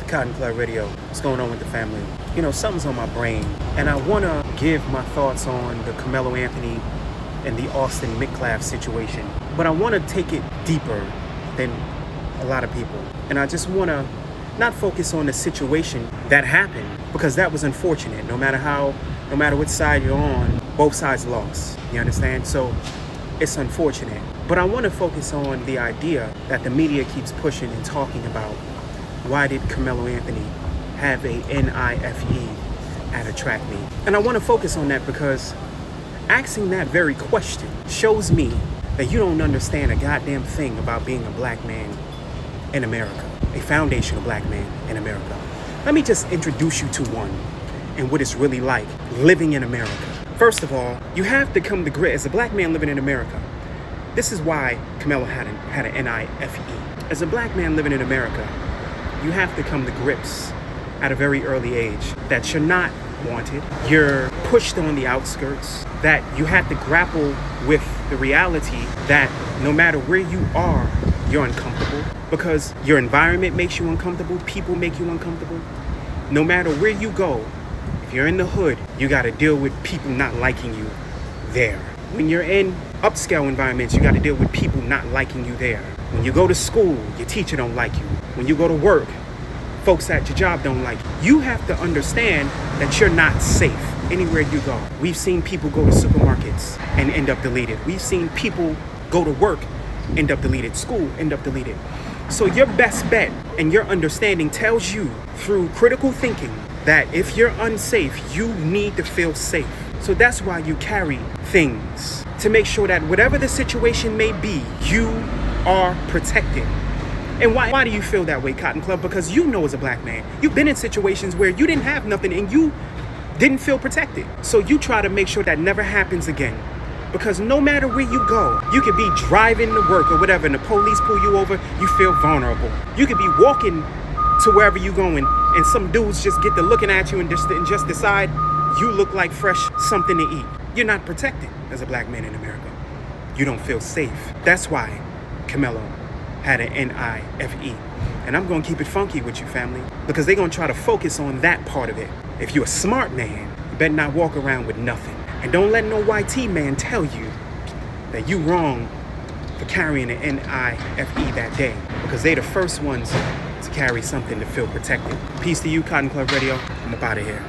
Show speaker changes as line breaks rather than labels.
Cotton Club Radio. What's going on with the family? You know, something's on my brain, and I want to give my thoughts on the Karmelo Anthony and the Austin Micklaf situation. But I want to take it deeper than a lot of people. And I just want to not focus on the situation that happened, because that was unfortunate. No matter which side you're on, both sides lost. You understand? So it's unfortunate. But I want to focus on the idea that the media keeps pushing and talking about. Why did Karmelo Anthony have a NIFE at a track meet? And I want to focus on that because asking that very question shows me that you don't understand a goddamn thing about being a black man in America, a foundational black man in America. Let me just introduce you to one and what it's really like living in America. First of all, you have to come to grips as a black man living in America. This is why Karmelo had an NIFE. As a black man living in America, you have to come to grips at a very early age that you're not wanted, you're pushed on the outskirts, that you have to grapple with the reality that no matter where you are, you're uncomfortable because your environment makes you uncomfortable, people make you uncomfortable. No matter where you go, if you're in the hood, you got to deal with people not liking you there. When you're in upscale environments, you got to deal with people not liking you there. When you go to school, your teacher don't like you. When you go to work, folks at your job don't like you. You have to understand that you're not safe anywhere you go. We've seen people go to supermarkets and end up deleted. We've seen people go to work, end up deleted. School, end up deleted. So your best bet and your understanding tells you through critical thinking that if you're unsafe, you need to feel safe. So that's why you carry things to make sure that whatever the situation may be, you are protected. And why do you feel that way, Cotton Club? Because you know as a black man, you've been in situations where you didn't have nothing and you didn't feel protected. So you try to make sure that never happens again. Because no matter where you go, you could be driving to work or whatever and the police pull you over, you feel vulnerable. You could be walking to wherever you're going and some dudes just get to looking at you and just decide you look like fresh something to eat. You're not protected as a black man in America. You don't feel safe. That's why Karmelo had an NIFE. And I'm going to keep it funky with you, family, because they're going to try to focus on that part of it. If you're a smart man, you better not walk around with nothing. And don't let no YT man tell you that you wrong for carrying an NIFE that day, because they the first ones to carry something to feel protected. Peace to you, Cotton Club Radio. I'm up out of here.